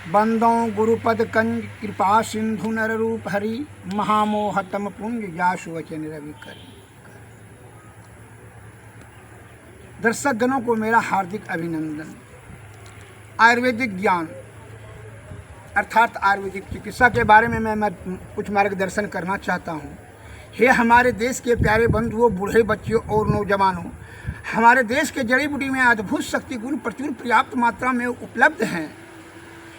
बंदों गुरुपद कंज कृपा सिंधु नर रूप हरि महामोहतम पुंज जासु वचन रवि कर। दर्शक गणों को मेरा हार्दिक अभिनंदन। आयुर्वेदिक ज्ञान अर्थात आयुर्वेदिक चिकित्सा के बारे में मैं कुछ मार्गदर्शन करना चाहता हूँ। हे हमारे देश के प्यारे बंधुओं, बूढ़े बच्चों और नौजवानों, हमारे देश के जड़ी बूटी में अद्भुत शक्ति गुण प्रचुर पर्याप्त मात्रा में उपलब्ध हैं,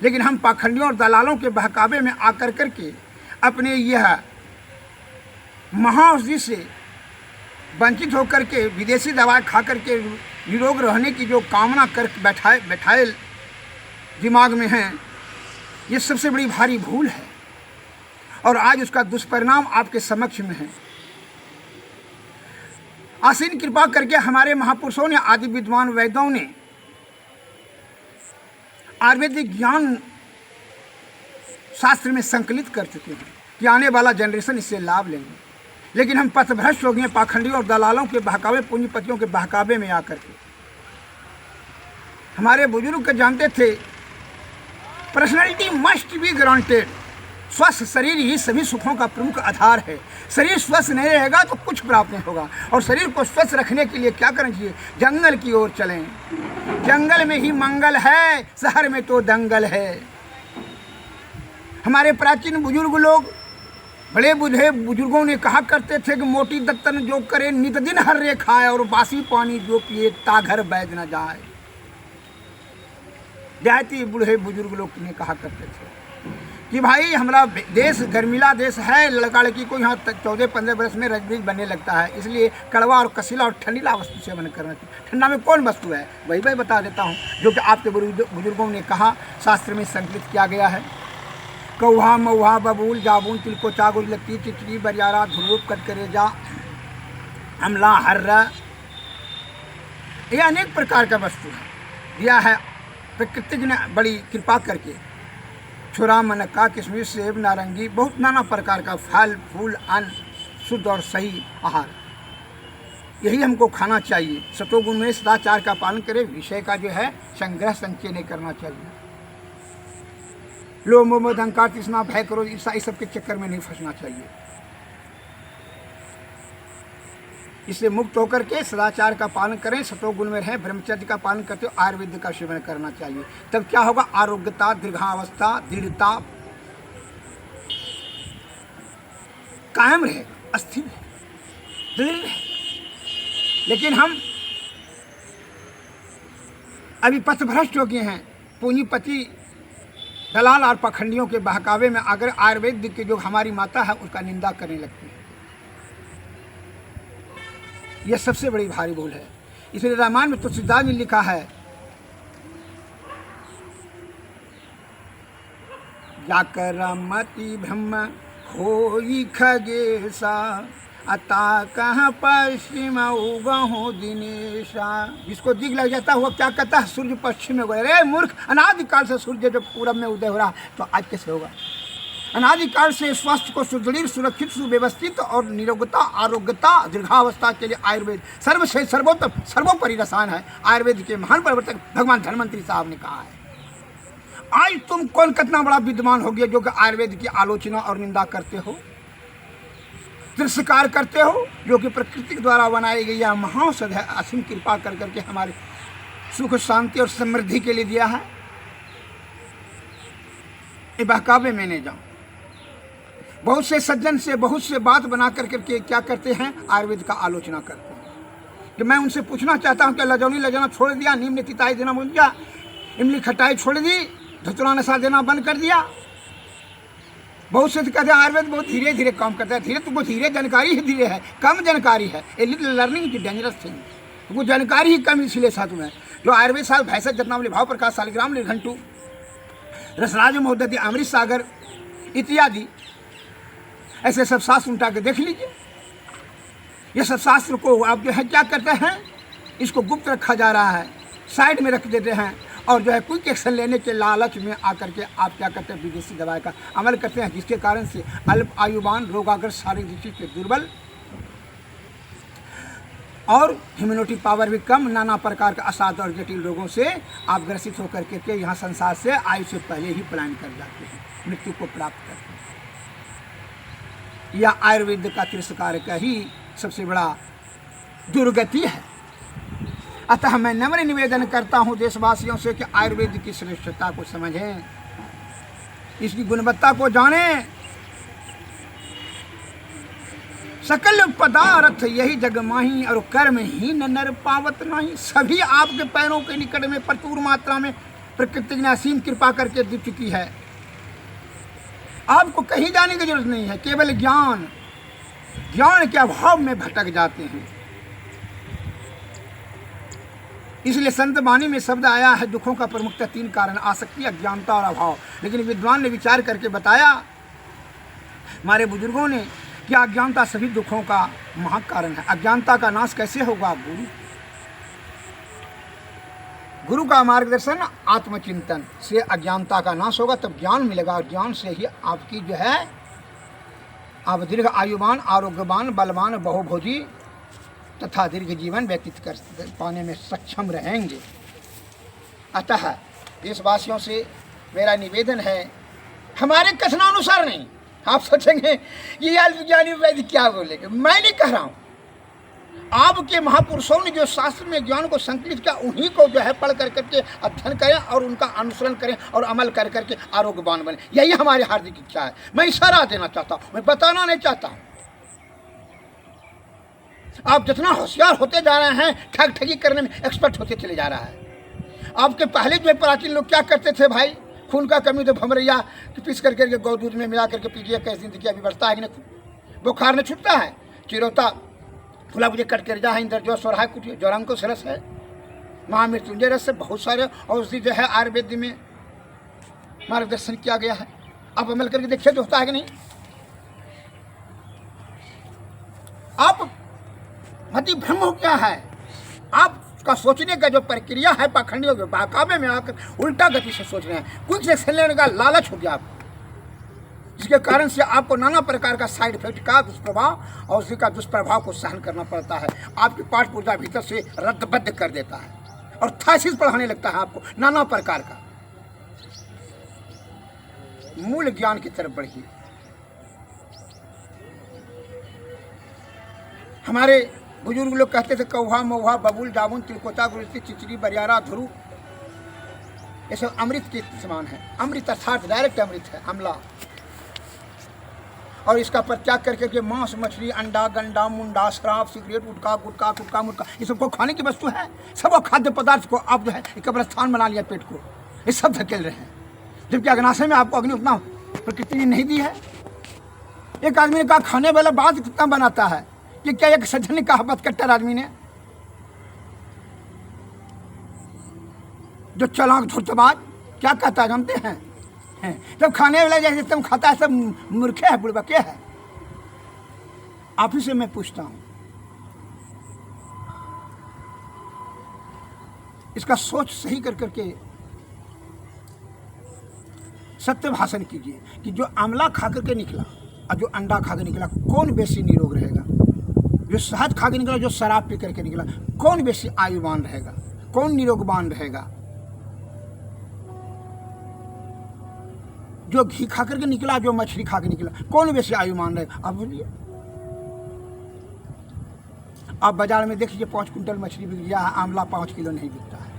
लेकिन हम पाखंडियों और दलालों के बहकावे में आकर करके अपने यह महाऔषधि से वंचित होकर के विदेशी दवा खा करके निरोग रहने की जो कामना कर बैठाए दिमाग में है, ये सबसे बड़ी भारी भूल है और आज उसका दुष्परिणाम आपके समक्ष में है। आसीन कृपा करके हमारे महापुरुषों ने, आदि विद्वान वैद्यों ने आयुर्वेदिक ज्ञान शास्त्र में संकलित कर चुके हैं कि आने वाला जनरेशन इससे लाभ लेंगे, लेकिन हम पथभ्रष्ट हो गए पाखंडियों और दलालों के बहकावे, पूंजीपतियों के बहकावे में आकर के। हमारे बुजुर्ग के जानते थे, पर्सनैलिटी मस्ट बी ग्रांटेड। स्वस्थ शरीर ही सभी सुखों का प्रमुख आधार है। शरीर स्वस्थ नहीं रहेगा तो कुछ प्राप्त नहीं होगा, और शरीर को स्वस्थ रखने के लिए क्या करना चाहिए? जंगल की ओर चलें। जंगल में ही मंगल है, शहर में तो दंगल है। हमारे प्राचीन बुजुर्ग लोग, बड़े बूढ़े बुजुर्गों ने कहा करते थे कि मोटी दत्तन जो करे नित दिन हर्रे खाए, और बासी पानी जो पिए ता घर बैद न जाए। देहाती बूढ़े बुजुर्ग लोग ने कहा करते थे कि भाई हमारा देश गर्मीला देश है, लड़का लड़की को यहाँ 14-15 वर्ष में रजबीज बनने लगता है, इसलिए कड़वा और कसीला और ठंडीला वस्तु सेवन करना चाहिए। ठंडा में कौन वस्तु है वही मैं बता देता हूँ, जो कि आपके बुजुर्गों ने कहा, शास्त्र में संकलित किया गया है। कौहा मऊहा बबूल जाबून तिलको चागुल लकी चिचरी बरियारा ध्रुव कटकरेजा अमला हर्रा, ये अनेक प्रकार का वस्तु है दिया है प्रकृति ने बड़ी कृपा करके। छोरा मनक्का किशमिश सेब नारंगी, बहुत नाना प्रकार का फल फूल अन्न, शुद्ध और सही आहार, यही हमको खाना चाहिए। सतोगुण में सदाचार का पालन करें, विषय का जो है संग्रह संचय नहीं करना चाहिए। लोभ मोह मद अहंकार तृष्णा भय करो ईर्षा, इस सब के चक्कर में नहीं फंसना चाहिए। इससे मुक्त होकर के सदाचार का पालन करें, सतोगुण में रहें, ब्रह्मचर्य का पालन करते हुए आयुर्वेद का सेवन करना चाहिए। तब क्या होगा? आरोग्यता, दीर्घावस्था, दृढ़ता कायम रहेगा, अस्थिर दृढ़ रहेगा। लेकिन हम अभी पथभ्रष्ट हो गए हैं, पूंजीपति दलाल और पाखंडियों के बहकावे में अगर आयुर्वेद की जो हमारी माता है उसका निंदा करने लगती है। यह सबसे बड़ी भारी भूल है। इसलिए रामायण में तुलसीदास ने लिखा है, जाकर मति ब्रह्म होई खगेशा, अता कहाँ पश्चिम उगहो दिनेशा। जिसको दिख लग जाता है वो क्या कहता है? सूर्य पश्चिम में गए। अरे मूर्ख, अनादिकाल से सूर्य जब पूरब में उदय हो रहा तो आज कैसे होगा? अनादिकाल से स्वास्थ्य को सुदृढ़, सुरक्षित, सुव्यवस्थित और निरोगता, आरोग्यता, दीर्घावस्था के लिए आयुर्वेद सर्वश्रेष्ठ, सर्वोत्तम, सर्वोपरि रसायन है। आयुर्वेद के महान प्रवर्तक भगवान धन्वंतरी साहब ने कहा है। आज तुम कौन कितना बड़ा विद्वान हो गया जो कि आयुर्वेद की आलोचना और निंदा करते हो, तिरस्कार करते हो, जो कि प्रकृति द्वारा बनाई गई यह महाऔषध है, असीम कृपा कर करके हमारे सुख शांति और समृद्धि के लिए दिया है। ये बहकावे में नहीं जाऊं। बहुत से सज्जन से बहुत से बात बना कर करके क्या करते हैं? आयुर्वेद का आलोचना करते हैं। कि मैं उनसे पूछना चाहता हूं कि लजौनी लजाना छोड़ दिया, नीम ने तिताई देना भूल गया, इमली खटाई छोड़ दी, धतूरा नशा देना बंद कर दिया। बहुत से कहते हैं आयुर्वेद बहुत धीरे धीरे काम करता है। धीरे तुमको धीरे जानकारी ही धीरे है, कम जानकारी है। A little learning is dangerous thing. तुमको जानकारी ही कम इसलिए साथ में जो आयुर्वेद साहब भैंसत जतनावली भाव प्रकाश शालिग्राम निर्घंटु रसराज महोदधि अमृत सागर इत्यादि ऐसे सब शास्त्र उठा के देख लीजिए। ये सब शास्त्र को आप जो है क्या करते हैं? इसको गुप्त रखा जा रहा है, साइड में रख देते हैं, और जो है क्विक एक्शन लेने के लालच में आकर के आप क्या करते हैं? विदेशी दवाई का अमल करते हैं, जिसके कारण से अल्प आयुवान, रोगाग्रस्त, शारीरिक दृष्टि से दुर्बल और ह्यूमैनिटी पावर भी कम, नाना प्रकार के असाध्य और जटिल रोगों से आप ग्रसित होकर के यहाँ संसार से आयु से पहले ही पलायन कर जाते हैं, मृत्यु को प्राप्त करते हैं। यह आयुर्वेद का तिरस्कार का ही सबसे बड़ा दुर्गति है। अतः मैं नम्र निवेदन करता हूँ देशवासियों से कि आयुर्वेद की श्रेष्ठता को समझें, इसकी गुणवत्ता को जानें। सकल पदार्थ यही जग माही और कर्म ही न नर पावत नहीं। सभी आपके पैरों के निकट में प्रचुर मात्रा में प्रकृति ने असीम कृपा करके दे चुकी है। आपको कहीं जाने की जरूरत नहीं है, केवल ज्ञान के अभाव में भटक जाते हैं। इसलिए संत वाणी में शब्द आया है, दुखों का प्रमुखतः 3 कारण, आसक्ति, अज्ञानता और अभाव। लेकिन विद्वान ने विचार करके बताया, हमारे बुजुर्गों ने, कि अज्ञानता सभी दुखों का महाकारण है। अज्ञानता का नाश कैसे होगा? गुरु का मार्गदर्शन, आत्मचिंतन से अज्ञानता का नाश होगा, तब ज्ञान मिलेगा। और ज्ञान से ही आपकी जो है आप दीर्घ आयुवान, आरोग्यवान, बलवान, बहुभोजी तथा दीर्घ जीवन व्यतीत कर पाने में सक्षम रहेंगे। अतः देशवासियों से मेरा निवेदन है, हमारे कथनानुसार नहीं। आप सोचेंगे कि यार ज्ञानी वैद्य क्या बोलेंगे, मैं नहीं कह रहा हूँ। आपके महापुरुषों ने जो शास्त्र में ज्ञान को संकलित किया, उन्हीं को जो है पढ़ कर करके अध्ययन करें और उनका अनुसरण करें और अमल कर करके आरोग्यवान बने। यही हमारी हार्दिक इच्छा है। मैं इशारा देना चाहता हूँ, मैं बताना नहीं चाहता हूँ। आप जितना होशियार होते जा रहे हैं, ठग ठगी करने में एक्सपर्ट होते चले जा रहा है। आपके पहले जो प्राचीन लोग क्या करते थे भाई, खून का कमी तो भमरैया पीस करके गौ दूध में मिला करके पीजिए, कैसी जिंदगी अभी बढ़ता है कि नहीं, बुखार नहीं छूटता है। चिरोता फुला मुझे कट कर जा है, इंदर जो सोरहा कुछ जोरांको सरस है, महामृत्युंजय रस से बहुत सारे औषधि जो है आयुर्वेद में मार्गदर्शन किया गया है। आप अमल करके देखिए तो होता है कि नहीं। आप मति भ्रम हो क्या है, आपका सोचने का जो प्रक्रिया है पाखंडियों के बहकावे में आकर उल्टा गति से सोच रहे हैं। कुछ से लेने का लालच हो गया आपको, जिसके कारण से आपको नाना प्रकार का साइड इफेक्ट का दुष्प्रभाव और उसी का दुष्प्रभाव को सहन करना पड़ता है। आपकी पाठ पूर्जा भीतर से रद्दबद्ध कर देता है और थासिस पढ़ाने लगता है आपको नाना प्रकार का। मूल ज्ञान की तरफ बढ़िए। हमारे बुजुर्ग लोग कहते थे कौवा, महुआ, बबूल, जामुन, तिलकोता, गुलती, चिचरी, बरियारा, धुरू, ये सब अमृत के समान है। अमृत अर्थात डायरेक्ट अमृत है, अमला। और इसका परित्याग करके के मांस, मछली, अंडा, गंडा, मुंडा, शराब, सिगरेट, गुटखा, गुटखा, मुटका, ये सबको खाने की वस्तु है। सब खाद्य पदार्थ को आप जो है एक कब्रस्थान बना लिया पेट को, ये सब धकेल रहे हैं। जबकि अग्नाशय में आपको अग्नि उतना प्रकृति ने नहीं दी है। एक आदमी ने कहा खाने वाला बात कितना बनाता है, कि क्या एक सज्जन ने कहा बदकट्टर आदमी ने, जो चालाक धूर्तबाज, क्या कहता है जानते हैं? जब खाने वाला जैसे तुम खाता है सब मूर्खे है, बुड़बके है। आप ही से मैं पूछता हूं, इसका सोच सही कर करके सत्य भाषण कीजिए कि जो आंवला खा करके निकला और जो अंडा खा के निकला, कौन बेसी निरोग रहेगा? जो शहद खा के निकला, जो शराब पी करके निकला, कौन बेसी आयुवान रहेगा, कौन निरोगवान रहेगा? जो घी खा करके निकला, जो मछली खा के निकला, कौन बेसी आयुमान रहेगा? आप बोलिए। आप बाजार में देखिए 5 कुंटल मछली बिक गया है, आंवला 5 किलो नहीं बिकता है।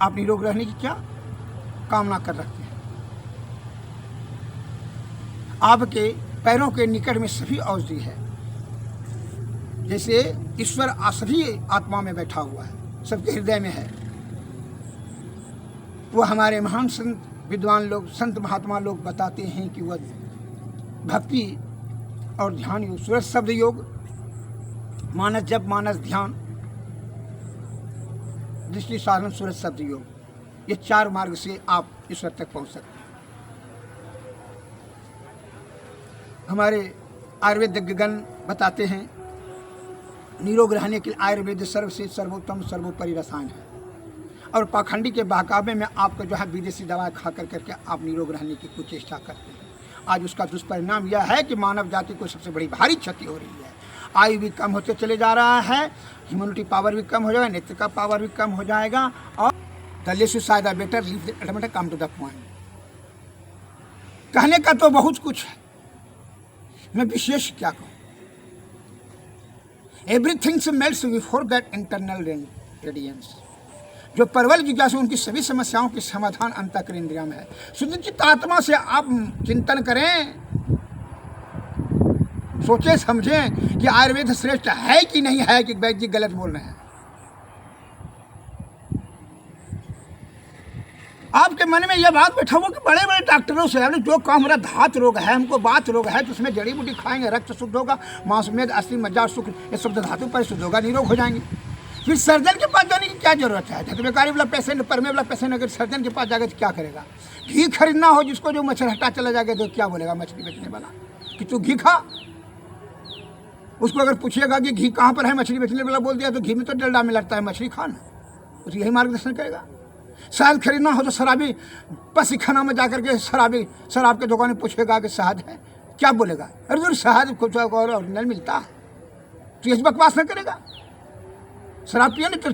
आप निरोग रहने की क्या कामना कर रखते हैं? आपके पैरों के निकट में सभी औषधि है। जैसे ईश्वर सभी आत्मा में बैठा हुआ है, सबके हृदय में है। वो हमारे महान संत विद्वान लोग, संत महात्मा लोग बताते हैं कि वह भक्ति और ध्यान योग, सूरज शब्द योग, मानस जप, मानस ध्यान, दृष्टि साधन, सूरज शब्द योग, ये 4 मार्ग से आप ईश्वर तक पहुंच सकते हैं। हमारे आयुर्वेदज्ञगण बताते हैं निरोग रहने के लिए आयुर्वेद सर्व से सर्वोत्तम सर्वोपरि रसायन है। और पाखंडी के बहकावे में आपको जो है विदेशी दवाएं खा कर करके आप निरोग रहने की कुचेष्टा करते हैं। आज उसका दुष्परिणाम यह है कि मानव जाति को सबसे बड़ी भारी क्षति हो रही है। आयु भी कम होते चले जा रहा है, इम्यूनिटी पावर भी कम हो जाएगा, नेत्र का पावर भी कम हो जाएगा। और the less you try the better, leave the matter, come to the point. कहने का तो बहुत कुछ है, मैं विशेष क्या कहूँ। एवरीथिंग से melts before that internal radiance. जो प्रबल जिज्ञासु उनकी सभी समस्याओं की समाधान अंतःकरण इंद्रिया में है। शुद्ध चित्त आत्मा से आप चिंतन करें, सोचें समझें कि आयुर्वेद श्रेष्ठ है कि नहीं है, कि वैद्य जी गलत बोल रहे हैं। आपके मन में यह बात बैठा हो कि बड़े बड़े डॉक्टरों से जो काम हमारा धात रोग है, हमको बात रोग है, तो उसमें जड़ी बूटी खाएंगे, रक्त शुद्ध होगा, मांस में अस्थि मज्जा सुख ये सब धातु पर शुद्ध होगा, निरोग हो जाएंगे। फिर सर्जन के पास जाने की क्या जरूरत है? धतबेकारी वाला पेशेंट, परमे वाला पेशेंट अगर सर्जन के पास जाएगा तो क्या करेगा? घी खरीदना हो जिसको, जो मच्छर हटा चला जाएगा तो क्या बोलेगा मछली बेचने वाला कि तू घी खा। उसको अगर पूछिएगा कि घी कहाँ पर है, मछली बेचने वाला बोल दिया तो घी में तो डलडा में लगता है, मछली खाना, उसको यही मार्गदर्शन करेगा। शहद खरीदना हो तो शराबी पसीखाना में जाकर के शराब के दुकान में पूछेगा कि शहद है, क्या बोलेगा? अरे जो शहद कुछ और ओरिजिनल मिलता है, तो ये बकवास न करेगा। शराब पिए नहीं तो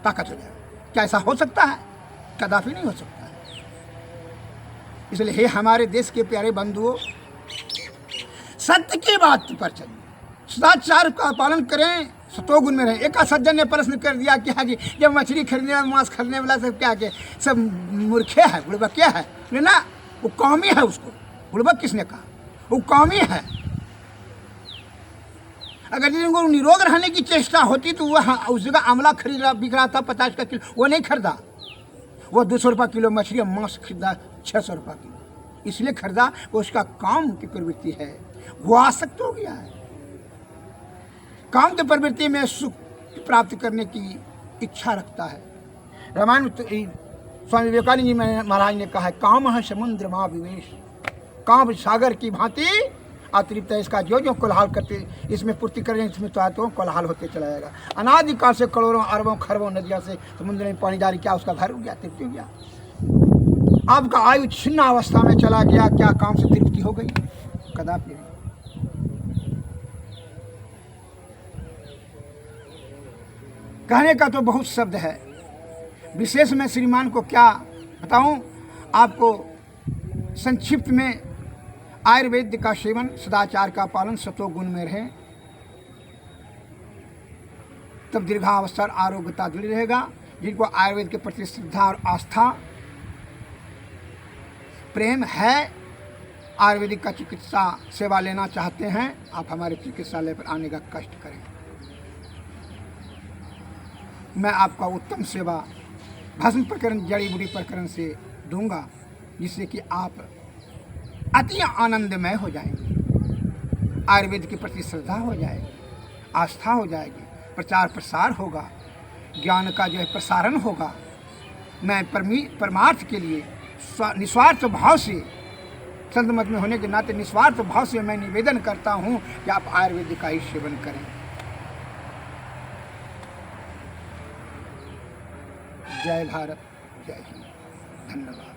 ताकत हो जाएगा। क्या ऐसा हो सकता है? कदापि नहीं हो सकता है। इसलिए हे हमारे देश के प्यारे बंधुओं, सत्य की बात पर चलिए, सदाचार का पालन करें, सतोगुण में रहें। एक सज्जन ने प्रश्न कर दिया क्या कि जब मछली खरीदने वाला, मांस खरीदने वाला सब क्या के सब मूर्खे है, बुढ़बा क्या है? ना, वो कौमी है। उसको बुढ़बा किसने कहा? वो कौमी है। अगर जिनको निरोग रहने की चेष्टा होती तो वह उस जगह आंवला बिक रहा था 50 का किलो, वो नहीं खरीदा। वो 200 रुपये किलो मछली और मांस खरीदा 600 रुपये किलो, इसलिए खरीदा वो उसका काम की प्रवृत्ति है, वो आसक्त हो गया है। काम की प्रवृत्ति में सुख प्राप्त करने की इच्छा रखता है। रामायण स्वामी विवेकानंद जी महाराज ने कहा है, काम है समुद्र माँ विवेश, काम सागर की भांति अतिरिक्त है। इसका जो जो कोलाहल करते, इसमें पूर्ति करें, इसमें तो कोलाहल होते चला जाएगा। अनादिकाल से करोड़ों अरबों खरबों नदियों से समुद्र में पानी जारी, क्या उसका घर हो गया? तृप्ति हो गया। आपका आयु छिन्न अवस्था में चला गया, क्या काम से तृप्ति हो गई? कदापि नहीं। कहने का तो बहुत शब्द है, विशेष में श्रीमान को क्या बताऊं आपको। संक्षिप्त में आयुर्वेद का सेवन, सदाचार का पालन, सतोगुण में रहे, तब दीर्घावस्था आरोग्यता जुड़ी रहेगा। जिनको आयुर्वेद के प्रति श्रद्धा और आस्था प्रेम है, आयुर्वेदिक का चिकित्सा सेवा लेना चाहते हैं, आप हमारे चिकित्सालय पर आने का कष्ट करें। मैं आपका उत्तम सेवा भस्म प्रकरण, जड़ी बूटी प्रकरण से दूंगा, जिससे कि आप अति आनंदमय हो जाएंगे, आयुर्वेद के प्रति श्रद्धा हो जाएगी, आस्था हो जाएगी, प्रचार प्रसार होगा, ज्ञान का जो है प्रसारण होगा। मैं परमार्थ के लिए निस्वार्थ भाव से, संत मत में होने के नाते निस्वार्थ भाव से मैं निवेदन करता हूँ कि आप आयुर्वेद का ही सेवन करें। जय भारत, जय हिंद, धन्यवाद।